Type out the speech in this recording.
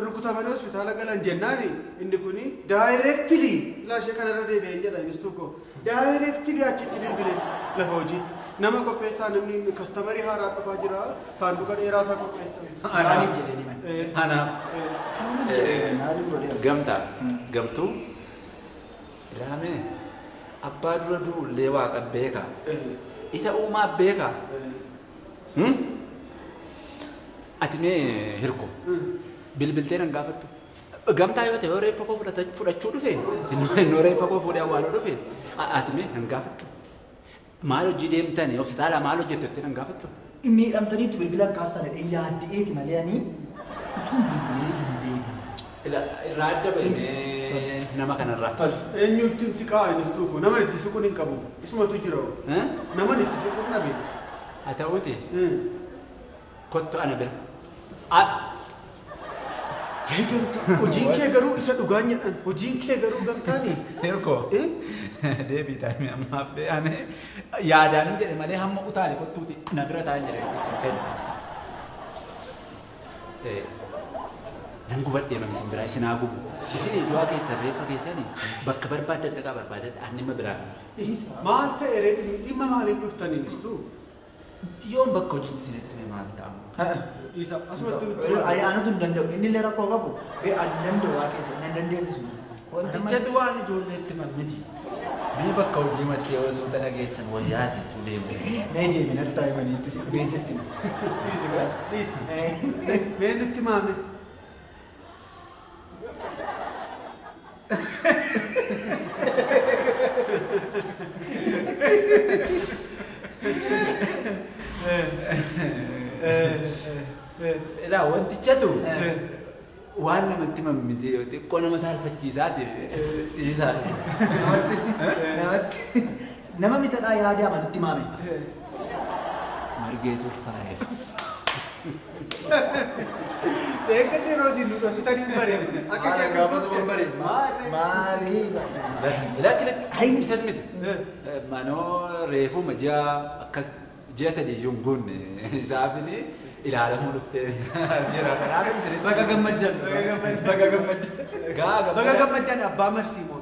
rukutaa mana hospitaala galan jennaani inni kuni directly laashee kanarra deebi'een jedha innistu ko directly achitti bilbileen lafa hojiitti nama qopheessaa namni kastaamarii haaraa dhufaa jira saanduqa dheeraa isaa qopheessa isaaniif jedhanii mana gamtaa gamtuu raamee abbaa dura duullee waaqa beeka isa uumaa beeka ati mee hirko bilbilteen an gaafattu gamtaa yoo ta'e reeffa koo fudhachuu dhufe innoo reeffa koo fuudhee awwaaluu dhufe ati mee an gaafattu maal hojii deemtanii hospitaala maal hojjettu an gaafattu miidhamtaniitti bilbilaan kaastanidha yaaddeeti malee ani utuu bilbilee hin deemu irraa adda bahee nama kanarraa eenyutti si kaa'e innistu ko nama itti siquun hin qabu isumatu jira nama itti siquun dhabe haa ta'uuti kottu ana bira hojiin kee garuu isa dhugaan jedhan hojiin kee garuu gamtaani hirko deebii taa'imee ammaaf ane yaadaan hin jedhe malee hamma utaale kottuuti na bira taa'an jedhe nan gubadhee man isin biraa isin haa gubu isin du'aa keessan reeffa keessanii bakka barbaadan dhaqaa barbaadan annima biraa maal ta'e dhimma maaliin dhuftanii innistu yoon bakka hojiitti isinitti mee maal ta'amu isa asumatti nutti aanutu hin danda'u inni illee rakkoo qabu ani danda'u waa keessa nan dandeessisu wantichatu waan ijoolleetti mammiti mee bakka hojii mattee yoo suuta dhageessan wayyaati jechuu deemte mee deemin hartaa himaniitti si beesitti mee nutti maame Ila wantichatu waan namatti mammite yoo xiqqoo nama saalfachiisaati isaa nama mitadhaa yaadee amatutti maame margee turfaa'e deeggarri roosii nu dhositanii bareedu akka kee gaafasuma bareedu maalii lakki hayni isas miti manoo reefuma ji'a akkas ji'a sadii iyyuu hin guunne isaafini ilaalamuu dhuftee jira kanaaf isinitti baga gammaddan baga gammaddan abbaa marsiimoo